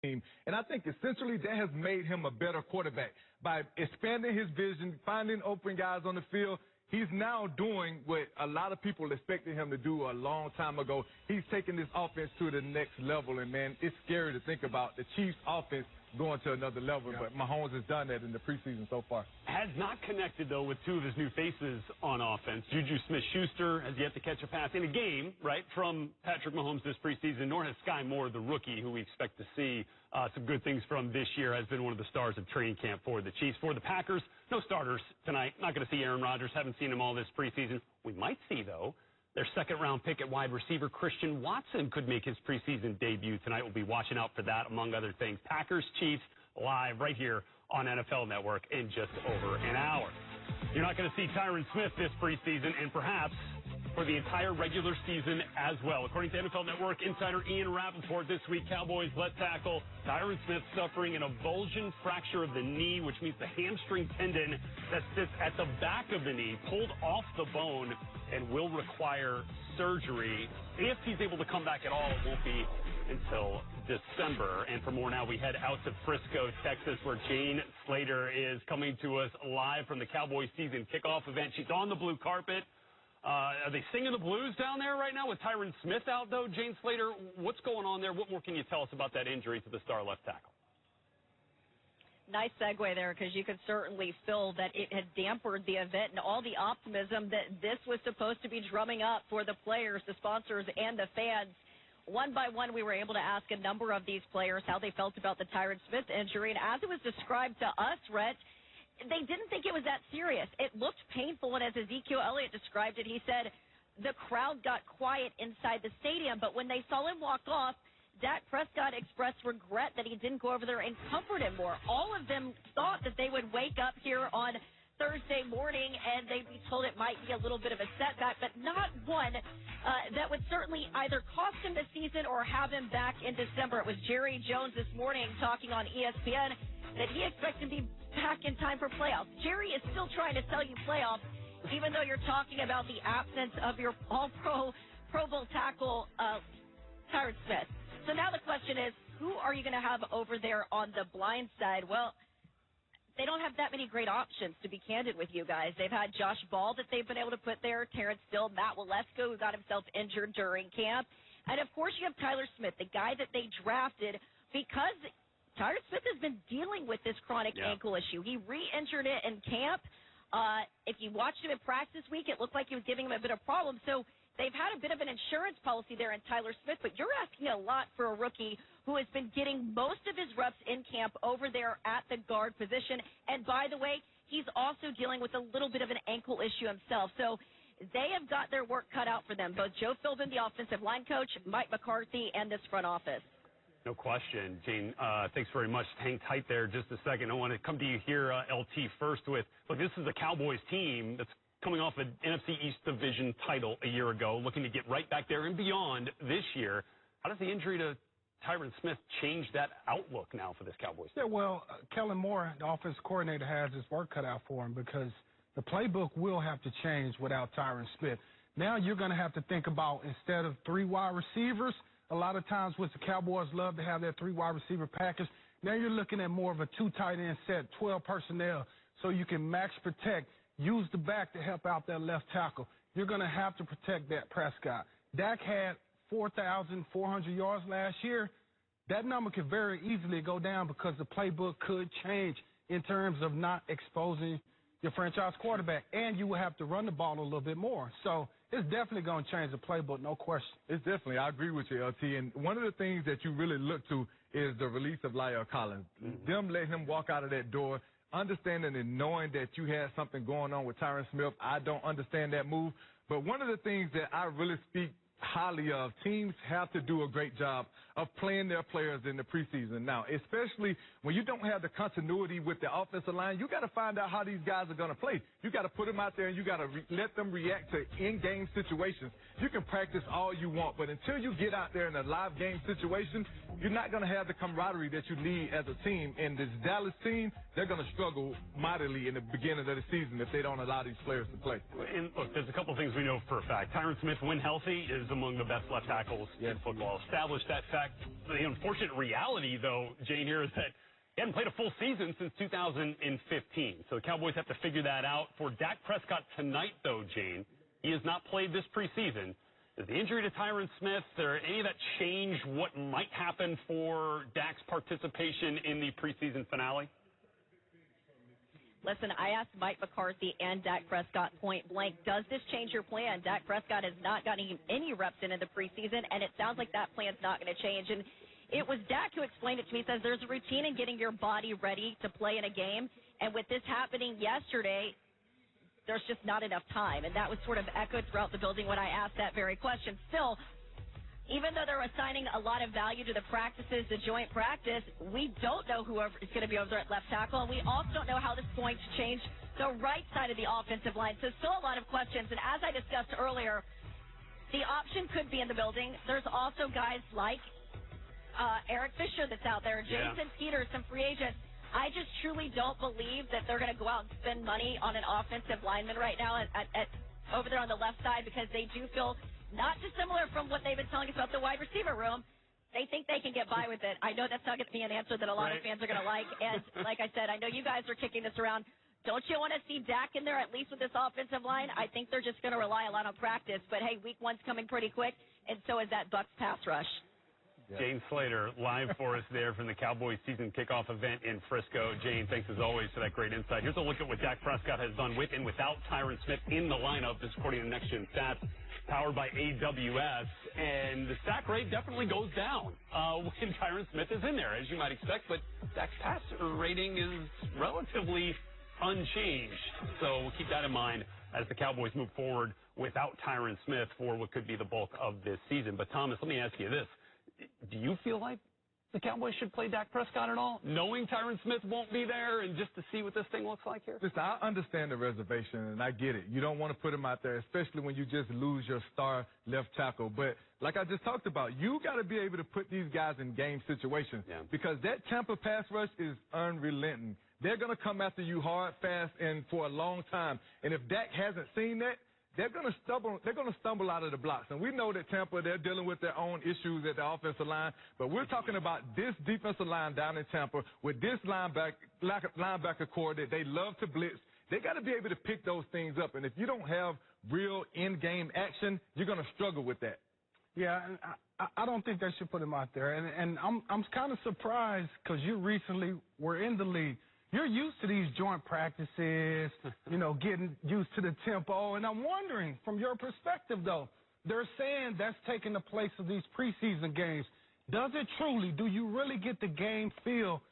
team. And I think essentially that has made him a better quarterback by expanding his vision, finding open guys on the field. He's now doing what a lot of people expected him to do a long time ago. He's taking this offense to the next level, and, man, it's scary to think about the Chiefs' offense going to another level, but Mahomes has done that in the preseason so far. Has not connected, though, with two of his new faces on offense. Juju Smith-Schuster has yet to catch a pass in a game, right, from Patrick Mahomes this preseason, nor has Sky Moore, the rookie, who we expect to see some good things from this year, has been one of the stars of training camp for the Chiefs. For the Packers, no starters tonight. Not going to see Aaron Rodgers. Haven't seen him all this preseason. We might see, though, their second-round pick at wide receiver, Christian Watson, could make his preseason debut tonight. We'll be watching out for that, among other things. Packers, Chiefs, live right here on NFL Network in just over an hour. You're not going to see Tyron Smith this preseason, and perhaps for the entire regular season as well. According to NFL Network insider Ian Rappaport this week, Cowboys left tackle Tyron Smith suffering an avulsion fracture of the knee, which means the hamstring tendon that sits at the back of the knee pulled off the bone and will require surgery. If he's able to come back at all, it won't be until December. And for more now, we head out to Frisco, Texas, where Jane Slater is coming to us live from the Cowboys season kickoff event. She's on the blue carpet. Are they singing the blues down there right now with Tyron Smith out, though? Jane Slater, what's going on there? What more can you tell us about that injury to the star left tackle? Nice segue there, because you could certainly feel that it had dampened the event and all the optimism that this was supposed to be drumming up for the players, the sponsors, and the fans. One by one, we were able to ask a number of these players how they felt about the Tyron Smith injury. And as it was described to us, Rhett, they didn't think it was that serious. It looked painful, and as Ezekiel Elliott described it, he said the crowd got quiet inside the stadium. But when they saw him walk off, Dak Prescott expressed regret that he didn't go over there and comfort him more. All of them thought that they would wake up here on Thursday morning and they'd be told it might be a little bit of a setback, but not one that would certainly either cost him the season or have him back in December. It was Jerry Jones this morning talking on ESPN that he expects to be back in time for playoffs. Jerry is still trying to sell you playoffs, even though you're talking about the absence of your All-Pro, Pro Bowl tackle, Tyron Smith. So now the question is, who are you going to have over there on the blind side? Well, they don't have that many great options, to be candid with you guys. They've had Josh Ball that they've been able to put there, Terrence Steele, Matt Waletzko, who got himself injured during camp. And, of course, you have Tyler Smith, the guy that they drafted, because Tyler Smith has been dealing with this chronic ankle issue. He re-injured it in camp. If you watched him in practice this week, it looked like he was giving him a bit of problem. So they've had a bit of an insurance policy there in Tyler Smith, but you're asking a lot for a rookie who has been getting most of his reps in camp over there at the guard position. And, by the way, he's also dealing with a little bit of an ankle issue himself. So they have got their work cut out for them, both Joe Philbin, the offensive line coach, Mike McCarthy, and this front office. No question. Jane, thanks very much. Hang tight there just a second. I want to come to you here, LT, first with, look, this is a Cowboys team that's coming off an NFC East Division title a year ago, looking to get right back there and beyond this year. How does the injury to Tyron Smith change that outlook now for this Cowboys team? Yeah, well, Kellen Moore, the offensive coordinator, has his work cut out for him because the playbook will have to change without Tyron Smith. Now you're going to have to think about, instead of 3 wide receivers, a lot of times which the Cowboys love to have their 3 wide receiver package, now you're looking at more of a 2 tight end set, 12 personnel, so you can max protect, use the back to help out that left tackle. You're going to have to protect that Prescott. Dak had 4,400 yards last year. That number could very easily go down because the playbook could change in terms of not exposing your franchise quarterback, and you will have to run the ball a little bit more. So it's definitely going to change the playbook, no question. It's definitely. I agree with you, LT. And one of the things that you really look to is the release of La'el Collins. Them letting him walk out of that door, understanding and knowing that you had something going on with Tyron Smith. I don't understand that move. But one of the things that I really speak highly of, teams have to do a great job of playing their players in the preseason. Now, especially when you don't have the continuity with the offensive line, you got to find out how these guys are going to play. You got to put them out there and you got to let them react to in-game situations. You can practice all you want, but until you get out there in a live game situation, you're not going to have the camaraderie that you need as a team. And this Dallas team, they're going to struggle mightily in the beginning of the season if they don't allow these players to play. And look, there's a couple things we know for a fact. Tyron Smith, when healthy, is among the best left tackles in football. Established that fact. The unfortunate reality, though, Jane, here is that he hadn't played a full season since 2015. So the Cowboys have to figure that out. For Dak Prescott tonight, though, Jane, he has not played this preseason. Is the injury to Tyron Smith, or any of that change what might happen for Dak's participation in the preseason finale? Listen, I asked Mike McCarthy and Dak Prescott point blank, does this change your plan? Dak Prescott has not gotten any reps in the preseason, and it sounds like that plan's not going to change. And it was Dak who explained it to me. He says there's a routine in getting your body ready to play in a game, and with this happening yesterday, there's just not enough time. And that was sort of echoed throughout the building when I asked that very question. Still, even though they're assigning a lot of value to the practices, the joint practice, we don't know who is going to be over there at left tackle, and we also don't know how this is going to change the right side of the offensive line. So still a lot of questions. And as I discussed earlier, the option could be in the building. There's also guys like Eric Fisher that's out there, Jason Peters, some free agents. I just truly don't believe that they're going to go out and spend money on an offensive lineman right now at over there on the left side, because they do feel not dissimilar from what they've been telling us about the wide receiver room. They think they can get by with it. I know that's not going to be an answer that a lot of fans are going to like. And like I said, I know you guys are kicking this around. Don't you want to see Dak in there at least with this offensive line? I think they're just going to rely a lot on practice. But, hey, week one's coming pretty quick, and so is that Bucs pass rush. Jane Slater live for us there from the Cowboys season kickoff event in Frisco. Jane, thanks as always for that great insight. Here's a look at what Dak Prescott has done with and without Tyron Smith in the lineup. This according to Next Gen Stats, powered by AWS. And the sack rate definitely goes down when Tyron Smith is in there, as you might expect. But Dak's passer rating is relatively unchanged. So we'll keep that in mind as the Cowboys move forward without Tyron Smith for what could be the bulk of this season. But, Thomas, let me ask you this. Do you feel like the Cowboys should play Dak Prescott at all, knowing Tyron Smith won't be there, and just to see what this thing looks like here? Listen, I understand the reservation, and I get it. You don't want to put him out there, especially when you just lose your star left tackle. But like I just talked about, you got to be able to put these guys in game situations because that Tampa pass rush is unrelenting. They're going to come after you hard, fast, and for a long time. And if Dak hasn't seen that, they're going to stumble out of the blocks. And we know that Tampa, they're dealing with their own issues at the offensive line. But we're talking about this defensive line down in Tampa with this linebacker core that they love to blitz. They got to be able to pick those things up. And if you don't have real in-game action, you're going to struggle with that. Yeah, and I don't think they should put him out there. And I'm kind of surprised because you recently were in the league. You're used to these joint practices, getting used to the tempo. And I'm wondering, from your perspective, though, they're saying that's taking the place of these preseason games. Does it truly? Do you really get the game feel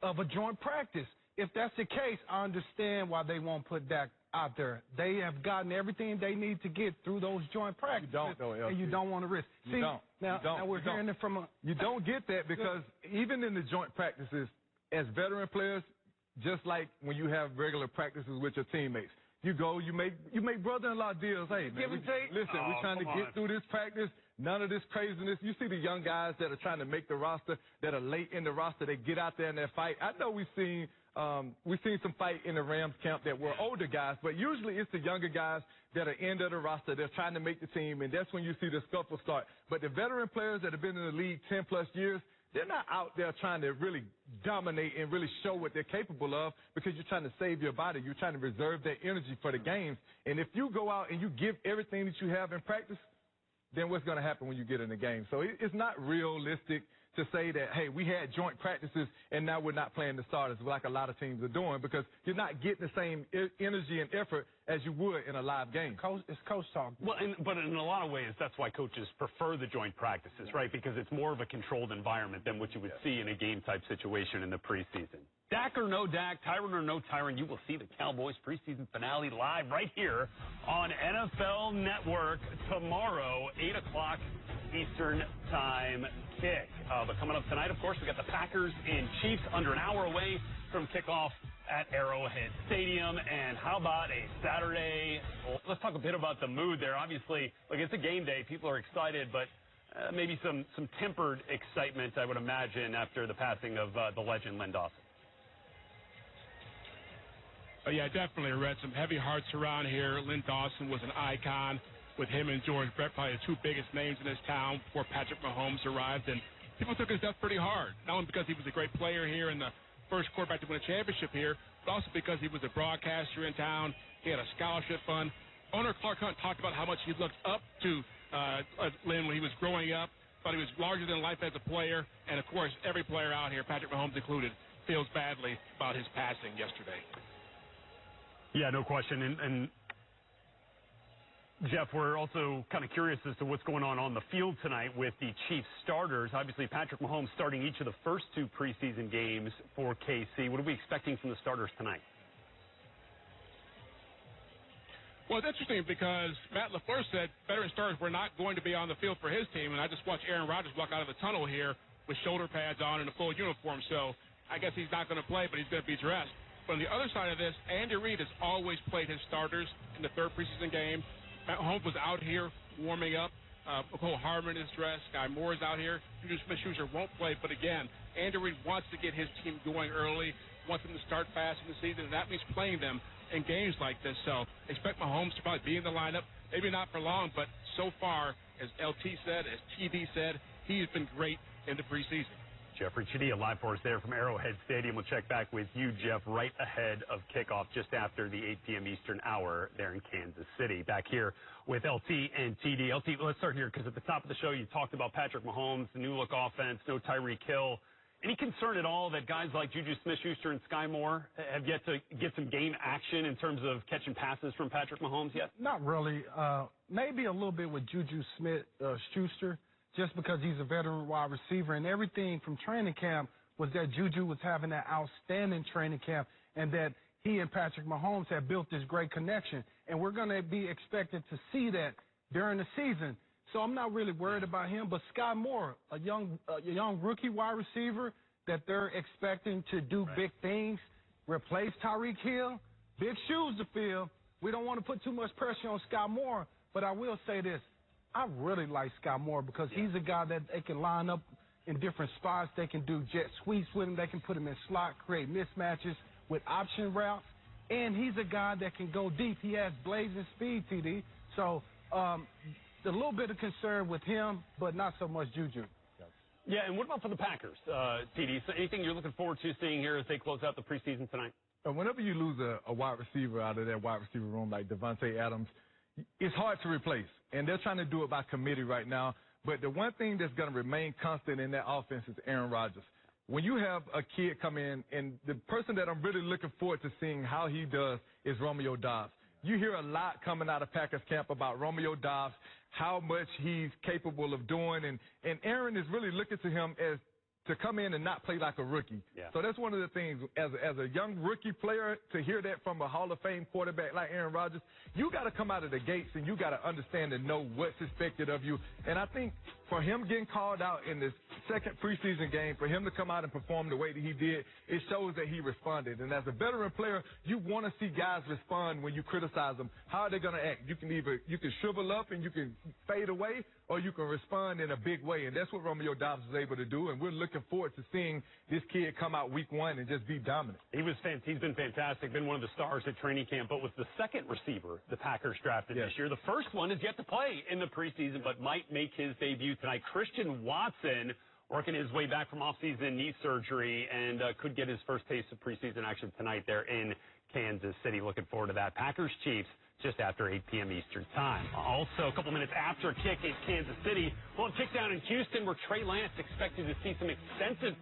of a joint practice? If that's the case, I understand why they won't put Dak out there. They have gotten everything they need to get through those joint practices. You don't, though, LC. And you don't want to risk. You don't. Now we're hearing it from You don't get that because even in the joint practices, as veteran players, just like when you have regular practices with your teammates, you go, you make brother-in-law deals. Hey, man, give and take. Listen, we're trying to get through this practice. None of this craziness. You see the young guys that are trying to make the roster, that are late in the roster. They get out there and they fight. I know we've seen some fight in the Rams camp that were older guys, but usually it's the younger guys that are end of the roster. They're trying to make the team, and that's when you see the scuffle start. But the veteran players that have been in the league 10-plus years, they're not out there trying to really dominate and really show what they're capable of because you're trying to save your body. You're trying to reserve that energy for the games. And if you go out and you give everything that you have in practice, then what's going to happen when you get in the game? So it's not realistic to say that, hey, we had joint practices and now we're not playing the starters like a lot of teams are doing because you're not getting the same energy and effort as you would in a live game. It's coach talk. Well, but in a lot of ways, that's why coaches prefer the joint practices, right? Because it's more of a controlled environment than what you would see in a game-type situation in the preseason. Dak or no Dak, Tyron or no Tyron, you will see the Cowboys preseason finale live right here on NFL Network tomorrow, 8 o'clock Eastern Time kick. But coming up tonight, of course, we got the Packers and Chiefs under an hour away from kickoff at Arrowhead Stadium. And how about a Saturday? Well, let's talk a bit about the mood there. Obviously, look, it's a game day. People are excited, but maybe some tempered excitement, I would imagine, after the passing of the legend Len Dawson. Yeah, definitely, Red. Some heavy hearts around here. Len Dawson was an icon. with him and George Brett, probably the two biggest names in this town before Patrick Mahomes arrived. And people took his death pretty hard, not only because he was a great player here and the first quarterback to win a championship here, but also because he was a broadcaster in town. He had a scholarship fund. Owner Clark Hunt talked about how much he looked up to Lynn when he was growing up, thought he was larger than life as a player. And, of course, every player out here, Patrick Mahomes included, feels badly about his passing yesterday. Yeah, no question. And Jeff, we're also kind of curious as to what's going on the field tonight with the Chiefs starters. Obviously, Patrick Mahomes starting each of the first two preseason games for KC. What are we expecting from the starters tonight? Well, it's interesting because Matt LaFleur said veteran starters were not going to be on the field for his team, and I just watched Aaron Rodgers walk out of the tunnel here with shoulder pads on and a full uniform, so I guess he's not going to play, but he's going to be dressed. But on the other side of this, Andy Reid has always played his starters in the third preseason game. Matt Mahomes was out here warming up. Nicole Hardman is dressed. Sky Moore is out here. Juju Smith-Schuster won't play, but again, Andy Reid wants to get his team going early, wants them to start fast in the season, and that means playing them in games like this. So expect Mahomes to probably be in the lineup, maybe not for long, but so far, as LT said, as TD said, he's been great in the preseason. Jeffrey Chidilla live for us there from Arrowhead Stadium. We'll check back with you, Jeff, right ahead of kickoff, just after the 8 p.m. Eastern hour there in Kansas City. Back here with LT and TD. LT, let's start here because at the top of the show you talked about Patrick Mahomes, the new look offense, no Tyreek Hill. Any concern at all that guys like Juju Smith-Schuster and Sky Moore have yet to get some game action in terms of catching passes from Patrick Mahomes yet? Not really. Maybe a little bit with Juju Smith-Schuster, just because he's a veteran wide receiver. And everything from training camp was that Juju was having that outstanding training camp and that he and Patrick Mahomes had built this great connection. And we're going to be expected to see that during the season. So I'm not really worried about him. But Sky Moore, a young rookie wide receiver that they're expecting to do big things, replace Tyreek Hill, big shoes to fill. We don't want to put too much pressure on Sky Moore, but I will say this. I really like Sky Moore because he's a guy that they can line up in different spots. They can do jet sweeps with him. They can put him in slot, create mismatches with option routes. And he's a guy that can go deep. He has blazing speed, TD. So, a little bit of concern with him, but not so much Juju. Yeah, and what about for the Packers, TD? So anything you're looking forward to seeing here as they close out the preseason tonight? Whenever you lose a wide receiver out of that wide receiver room like Devontae Adams, it's hard to replace. And they're trying to do it by committee right now. But the one thing that's going to remain constant in that offense is Aaron Rodgers. When you have a kid come in, and the person that I'm really looking forward to seeing how he does is Romeo Doubs. You hear a lot coming out of Packers camp about Romeo Doubs, how much he's capable of doing, and Aaron is really looking to him as to come in and not play like a rookie. Yeah. So that's one of the things, as a young rookie player, to hear that from a Hall of Fame quarterback like Aaron Rodgers, you got to come out of the gates and you got to understand and know what's expected of you. And I think for him getting called out in this second preseason game, for him to come out and perform the way that he did, it shows that he responded. And as a veteran player, you want to see guys respond when you criticize them. How are they going to act? You can shrivel up and you can fade away, or you can respond in a big way. And that's what Romeo Doubs was able to do. And we're looking forward to seeing this kid come out week one and just be dominant. He's been fantastic, been one of the stars at training camp, but was the second receiver the Packers drafted this year. The first one is yet to play in the preseason, but might make his debut tonight. Christian Watson working his way back from off-season knee surgery and could get his first taste of preseason action tonight there in Kansas City. Looking forward to that. Packers-Chiefs just after 8 p.m. Eastern time. Also, a couple minutes after kick in Kansas City, we'll have kick down in Houston where Trey Lance expected to see some extensive